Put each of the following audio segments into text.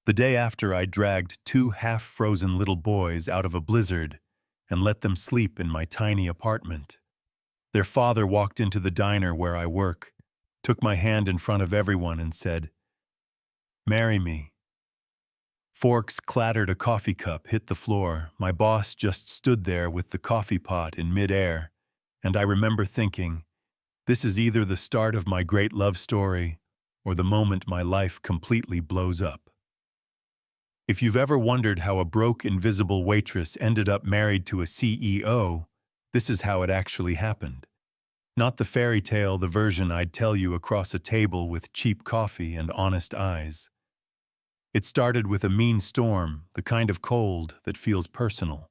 The day after, I dragged two half-frozen little boys out of a blizzard and let them sleep in my tiny apartment. Their father walked into the diner where I work, took my hand in front of everyone and said, "Marry me." Forks clattered, a coffee cup hit the floor. My boss just stood there with the coffee pot in midair, and I remember thinking, this is either the start of my great love story or the moment my life completely blows up. If you've ever wondered how a broke, invisible waitress ended up married to a CEO, this is how it actually happened. Not the fairy tale, the version I'd tell you across a table with cheap coffee and honest eyes. It started with a mean storm, the kind of cold that feels personal.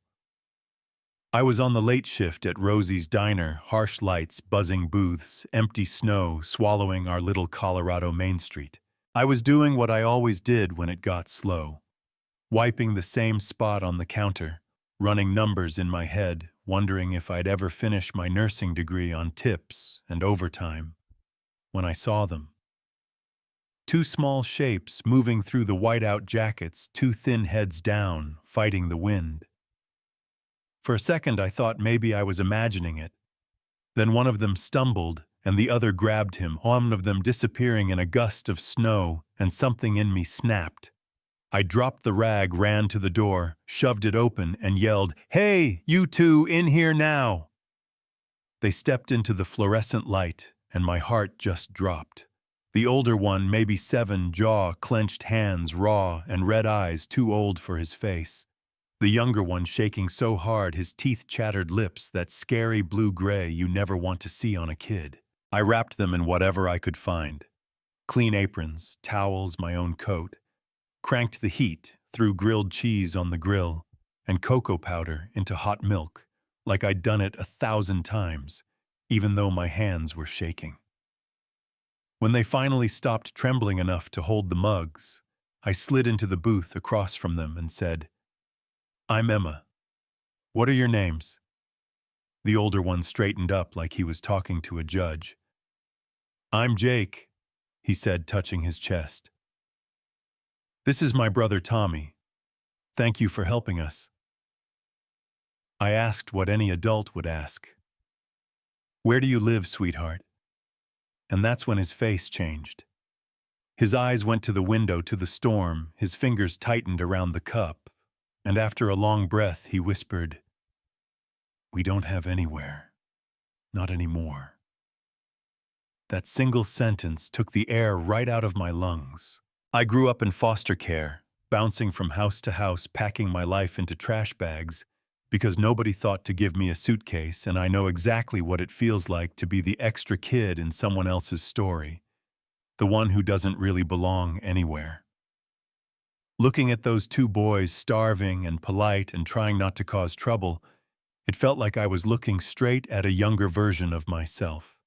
I was on the late shift at Rosie's Diner, harsh lights, buzzing booths, empty snow swallowing our little Colorado Main Street. I was doing what I always did when it got slow. Wiping the same spot on the counter, running numbers in my head, wondering if I'd ever finish my nursing degree on tips and overtime, when I saw them. Two small shapes moving through the whiteout jackets, two thin heads down, fighting the wind. For a second I thought maybe I was imagining it. Then one of them stumbled and the other grabbed him, one of them disappearing in a gust of snow, and something in me snapped. I dropped the rag, ran to the door, shoved it open, and yelled, "Hey, you two, in here now!" They stepped into the fluorescent light, and my heart just dropped. The older one, maybe 7, jaw, clenched hands, raw, and red eyes too old for his face. The younger one shaking so hard his teeth chattered lips, that scary blue-gray you never want to see on a kid. I wrapped them in whatever I could find. Clean aprons, towels, my own coat. Cranked the heat, threw grilled cheese on the grill, and cocoa powder into hot milk, like I'd done it 1,000 times, even though my hands were shaking. When they finally stopped trembling enough to hold the mugs, I slid into the booth across from them and said, "I'm Emma. What are your names?" The older one straightened up like he was talking to a judge. "I'm Jake," he said, touching his chest. "This is my brother Tommy. Thank you for helping us." I asked what any adult would ask. "Where do you live, sweetheart?" And that's when his face changed. His eyes went to the window, to the storm, his fingers tightened around the cup, and after a long breath he whispered, "We don't have anywhere. Not anymore." That single sentence took the air right out of my lungs. I grew up in foster care, bouncing from house to house, packing my life into trash bags, because nobody thought to give me a suitcase, and I know exactly what it feels like to be the extra kid in someone else's story, the one who doesn't really belong anywhere. Looking at those two boys, starving and polite and trying not to cause trouble, it felt like I was looking straight at a younger version of myself.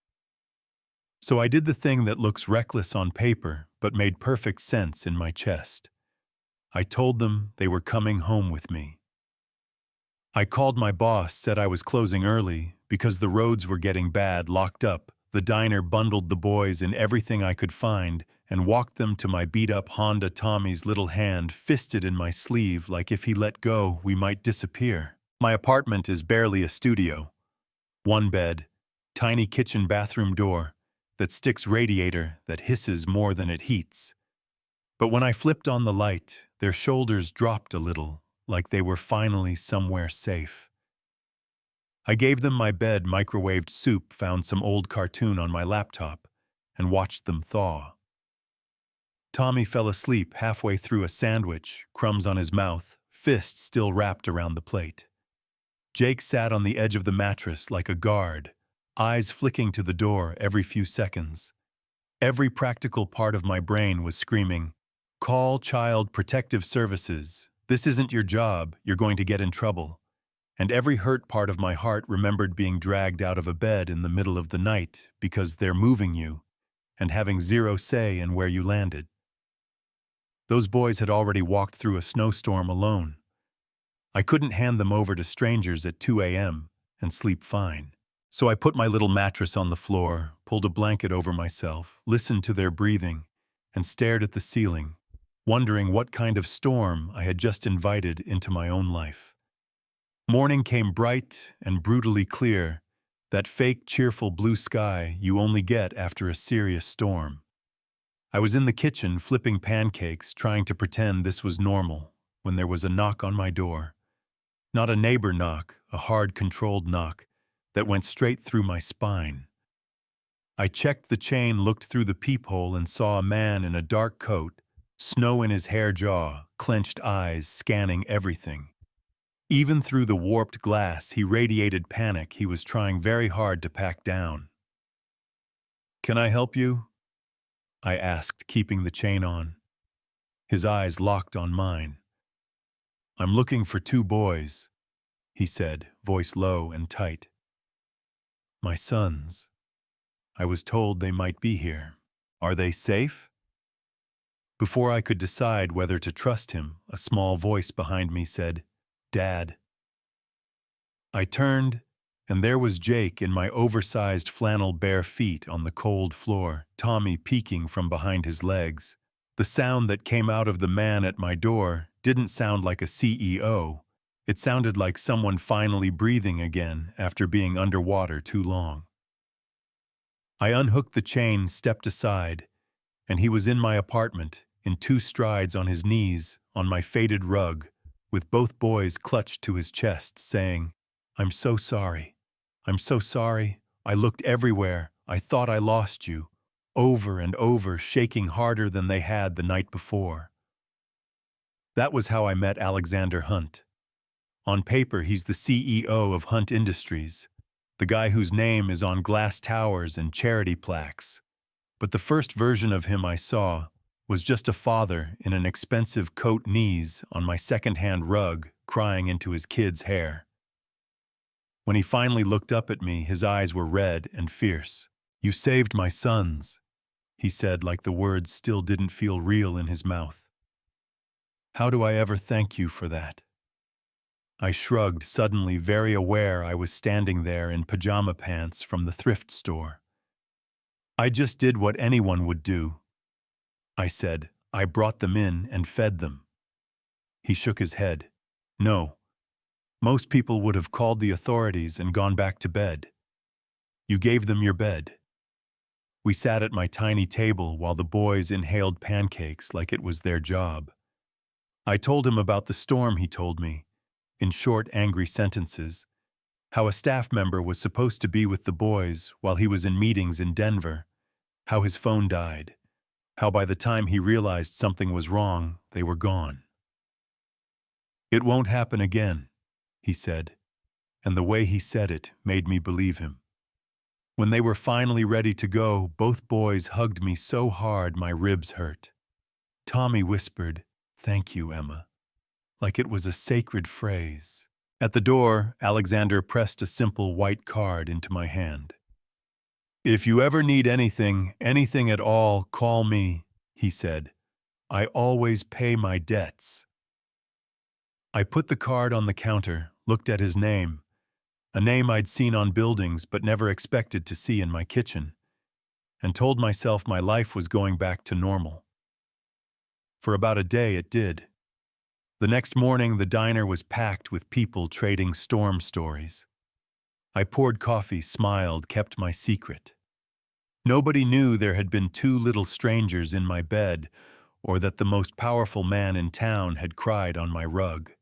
So I did the thing that looks reckless on paper, but made perfect sense in my chest. I told them they were coming home with me. I called my boss, said I was closing early because the roads were getting bad, locked up the diner, bundled the boys in everything I could find, and walked them to my beat-up Honda. Tommy's little hand fisted in my sleeve like if he let go, we might disappear. My apartment is barely a studio. One bed, tiny kitchen bathroom door, that sticks radiator that hisses more than it heats. But when I flipped on the light, their shoulders dropped a little, like they were finally somewhere safe. I gave them my bed, microwaved soup, found some old cartoon on my laptop, and watched them thaw. Tommy fell asleep halfway through a sandwich, crumbs on his mouth, fist still wrapped around the plate. Jake sat on the edge of the mattress like a guard, eyes flicking to the door every few seconds. Every practical part of my brain was screaming, "Call Child Protective Services. This isn't your job. You're going to get in trouble." And every hurt part of my heart remembered being dragged out of a bed in the middle of the night because they're moving you and having zero say in where you landed. Those boys had already walked through a snowstorm alone. I couldn't hand them over to strangers at 2 a.m. and sleep fine. So I put my little mattress on the floor, pulled a blanket over myself, listened to their breathing, and stared at the ceiling, wondering what kind of storm I had just invited into my own life. Morning came bright and brutally clear, that fake, cheerful blue sky you only get after a serious storm. I was in the kitchen flipping pancakes, trying to pretend this was normal, when there was a knock on my door. Not a neighbor knock, a hard, controlled knock that went straight through my spine. I checked the chain, looked through the peephole, and saw a man in a dark coat, snow in his hair jaw, clenched eyes scanning everything. Even through the warped glass, he radiated panic he was trying very hard to pack down. "Can I help you?" I asked, keeping the chain on. His eyes locked on mine. "I'm looking for 2 boys," he said, voice low and tight. "My sons. I was told they might be here. Are they safe?" Before I could decide whether to trust him, a small voice behind me said, "Dad." I turned, and there was Jake in my oversized flannel bare feet on the cold floor, Tommy peeking from behind his legs. The sound that came out of the man at my door didn't sound like a CEO. It sounded like someone finally breathing again after being underwater too long. I unhooked the chain, stepped aside, and he was in my apartment, in 2 strides on his knees, on my faded rug, with both boys clutched to his chest, saying, "I'm so sorry. I'm so sorry. I looked everywhere. I thought I lost you." Over and over, shaking harder than they had the night before. That was how I met Alexander Hunt. On paper, he's the CEO of Hunt Industries, the guy whose name is on glass towers and charity plaques. But the first version of him I saw was just a father in an expensive coat knees on my second-hand rug, crying into his kid's hair. When he finally looked up at me, his eyes were red and fierce. "You saved my sons," he said, like the words still didn't feel real in his mouth. "How do I ever thank you for that?" I shrugged, suddenly very aware I was standing there in pajama pants from the thrift store. "I just did what anyone would do," I said. "I brought them in and fed them." He shook his head. "No. Most people would have called the authorities and gone back to bed. You gave them your bed." We sat at my tiny table while the boys inhaled pancakes like it was their job. I told him about the storm he told me, in short, angry sentences, how a staff member was supposed to be with the boys while he was in meetings in Denver, how his phone died, how by the time he realized something was wrong, they were gone. "It won't happen again," he said, and the way he said it made me believe him. When they were finally ready to go, both boys hugged me so hard my ribs hurt. Tommy whispered, "Thank you, Emma," like it was a sacred phrase. At the door, Alexander pressed a simple white card into my hand. "If you ever need anything, anything at all, call me," he said. "I always pay my debts." I put the card on the counter, looked at his name, a name I'd seen on buildings but never expected to see in my kitchen, and told myself my life was going back to normal. For about a day it did. The next morning the diner was packed with people trading storm stories. I poured coffee, smiled, kept my secret. Nobody knew there had been 2 little strangers in my bed, or that the most powerful man in town had cried on my rug.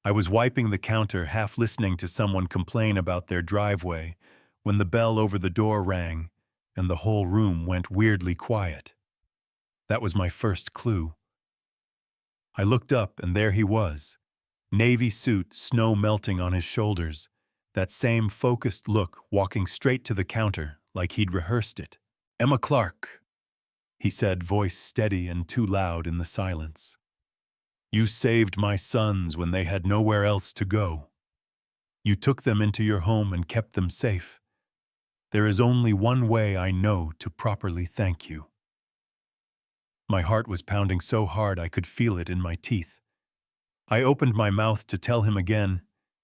I was wiping the counter, half listening to someone complain about their driveway, when the bell over the door rang, and the whole room went weirdly quiet. That was my first clue. I looked up, and there he was. Navy suit, snow melting on his shoulders, that same focused look, walking straight to the counter like he'd rehearsed it. "Emma Clark," he said, voice steady and too loud in the silence. "You saved my sons when they had nowhere else to go. You took them into your home and kept them safe. There is only one way I know to properly thank you." My heart was pounding so hard I could feel it in my teeth. I opened my mouth to tell him again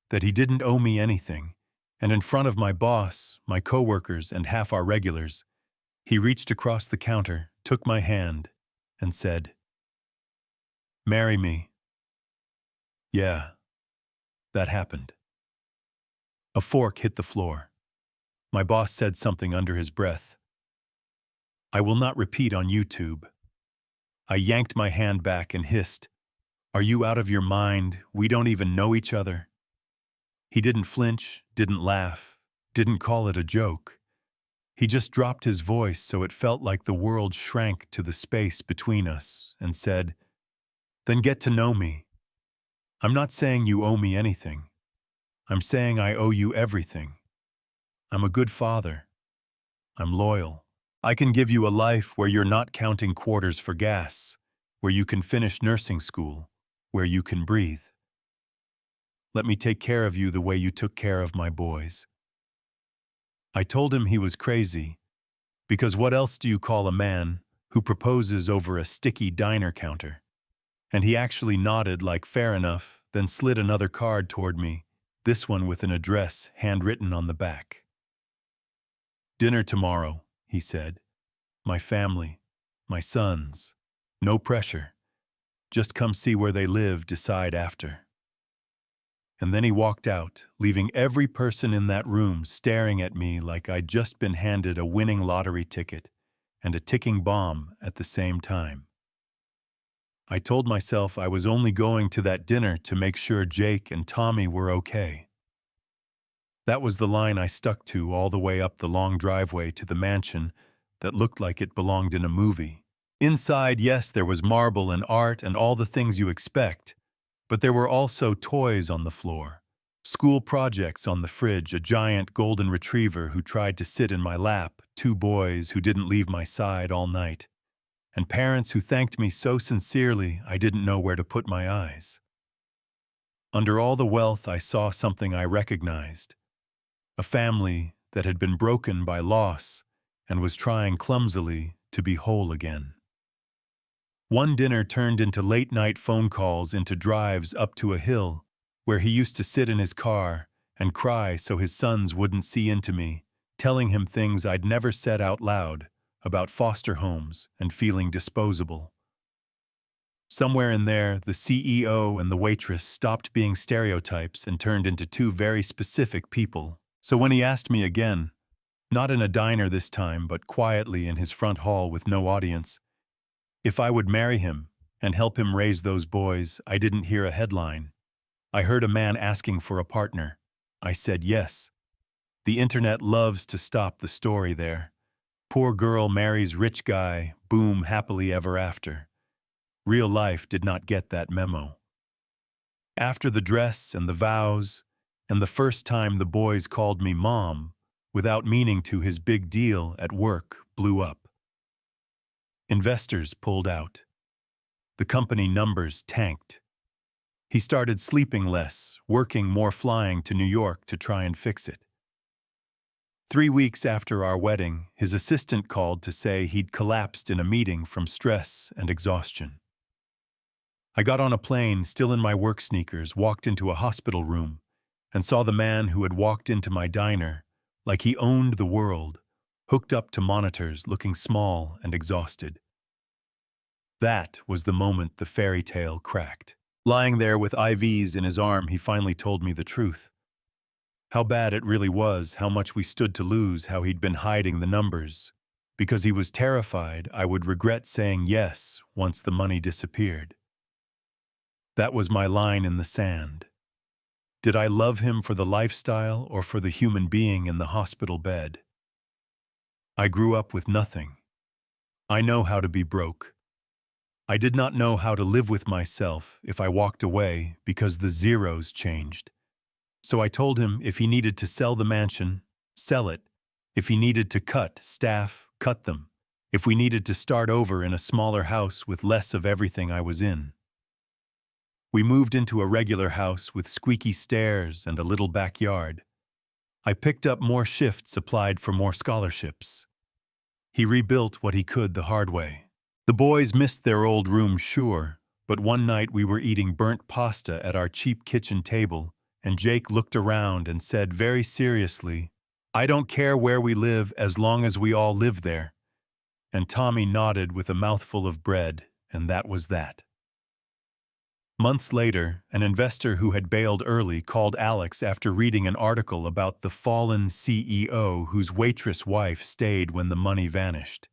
that he didn't owe me anything, and in front of my boss, my coworkers, and half our regulars, he reached across the counter, took my hand, and said, Marry me. Yeah, that happened. A fork hit the floor. My boss said something under his breath. I will not repeat on YouTube. I yanked my hand back and hissed, "Are you out of your mind? We don't even know each other." He didn't flinch, didn't laugh, didn't call it a joke. He just dropped his voice so it felt like the world shrank to the space between us and said, "Then get to know me. I'm not saying you owe me anything. I'm saying I owe you everything. I'm a good father. I'm loyal. I can give you a life where you're not counting quarters for gas, where you can finish nursing school, where you can breathe. Let me take care of you the way you took care of my boys." I told him he was crazy, because what else do you call a man who proposes over a sticky diner counter? And he actually nodded like fair enough, then slid another card toward me, this one with an address handwritten on the back. "Dinner tomorrow," he said. "My family, my sons. No pressure. Just come see where they live, decide after." And then he walked out, leaving every person in that room staring at me like I'd just been handed a winning lottery ticket and a ticking bomb at the same time. I told myself I was only going to that dinner to make sure Jake and Tommy were okay. That was the line I stuck to all the way up the long driveway to the mansion that looked like it belonged in a movie. Inside, yes, there was marble and art and all the things you expect, but there were also toys on the floor, school projects on the fridge, a giant golden retriever who tried to sit in my lap, 2 boys who didn't leave my side all night, and parents who thanked me so sincerely I didn't know where to put my eyes. Under all the wealth, I saw something I recognized. A family that had been broken by loss and was trying clumsily to be whole again. One dinner turned into late-night phone calls, into drives up to a hill where he used to sit in his car and cry so his sons wouldn't see into me, telling him things I'd never said out loud about foster homes and feeling disposable. Somewhere in there, the CEO and the waitress stopped being stereotypes and turned into 2 very specific people. So when he asked me again, not in a diner this time, but quietly in his front hall with no audience, if I would marry him and help him raise those boys, I didn't hear a headline. I heard a man asking for a partner. I said yes. The internet loves to stop the story there. Poor girl marries rich guy, boom, happily ever after. Real life did not get that memo. After the dress and the vows, and the first time the boys called me mom, without meaning to, his big deal at work blew up. Investors pulled out. The company numbers tanked. He started sleeping less, working more, flying to New York to try and fix it. 3 weeks after our wedding, his assistant called to say he'd collapsed in a meeting from stress and exhaustion. I got on a plane, still in my work sneakers, walked into a hospital room, and saw the man who had walked into my diner, like he owned the world, hooked up to monitors, looking small and exhausted. That was the moment the fairy tale cracked. Lying there with IVs in his arm, he finally told me the truth. How bad it really was, how much we stood to lose, how he'd been hiding the numbers, because he was terrified I would regret saying yes once the money disappeared. That was my line in the sand. Did I love him for the lifestyle or for the human being in the hospital bed? I grew up with nothing. I know how to be broke. I did not know how to live with myself if I walked away because the zeros changed. So I told him if he needed to sell the mansion, sell it. If he needed to cut staff, cut them. If we needed to start over in a smaller house with less of everything I was in. We moved into a regular house with squeaky stairs and a little backyard. I picked up more shifts, applied for more scholarships. He rebuilt what he could the hard way. The boys missed their old room, sure, but one night we were eating burnt pasta at our cheap kitchen table, and Jake looked around and said very seriously, "I don't care where we live as long as we all live there." And Tommy nodded with a mouthful of bread, and that was that. Months later, an investor who had bailed early called Alex after reading an article about the fallen CEO whose waitress wife stayed when the money vanished.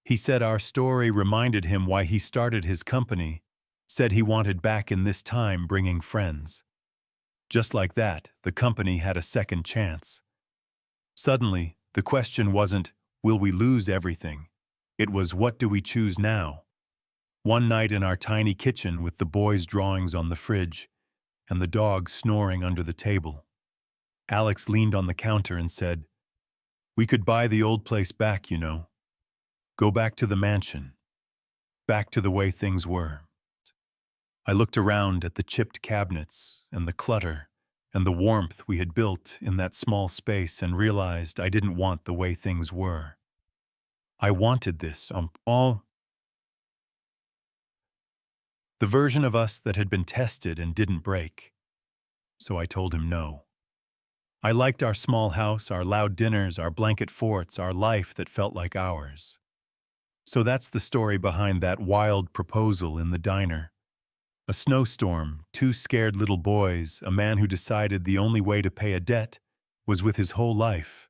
He said our story reminded him why he started his company, said he wanted back in this time bringing friends. Just like that, the company had a second chance. Suddenly, the question wasn't, will we lose everything? It was, what do we choose now? One night in our tiny kitchen with the boys' drawings on the fridge and the dog snoring under the table, Alex leaned on the counter and said, "We could buy the old place back, you know. Go back to the mansion. Back to the way things were." I looked around at the chipped cabinets and the clutter and the warmth we had built in that small space and realized I didn't want the way things were. I wanted this, all the version of us that had been tested and didn't break. So I told him no. I liked our small house, our loud dinners, our blanket forts, our life that felt like ours. So that's the story behind that wild proposal in the diner. A snowstorm, two scared little boys, a man who decided the only way to pay a debt was with his whole life,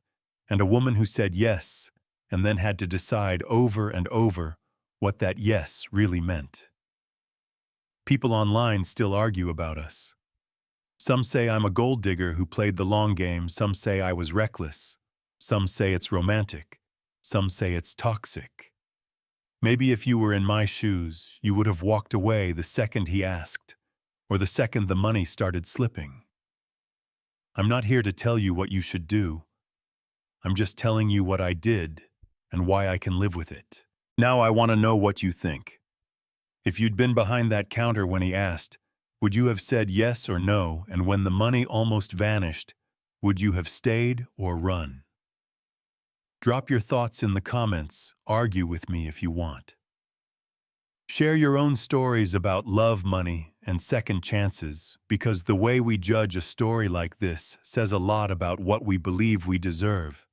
and a woman who said yes and then had to decide over and over what that yes really meant. People online still argue about us. Some say I'm a gold digger who played the long game, some say I was reckless, some say it's romantic, some say it's toxic. Maybe if you were in my shoes, you would have walked away the second he asked, or the second the money started slipping. I'm not here to tell you what you should do. I'm just telling you what I did and why I can live with it. Now I want to know what you think. If you'd been behind that counter when he asked, would you have said yes or no, and when the money almost vanished, would you have stayed or run? Drop your thoughts in the comments, argue with me if you want. Share your own stories about love, money, and second chances, because the way we judge a story like this says a lot about what we believe we deserve.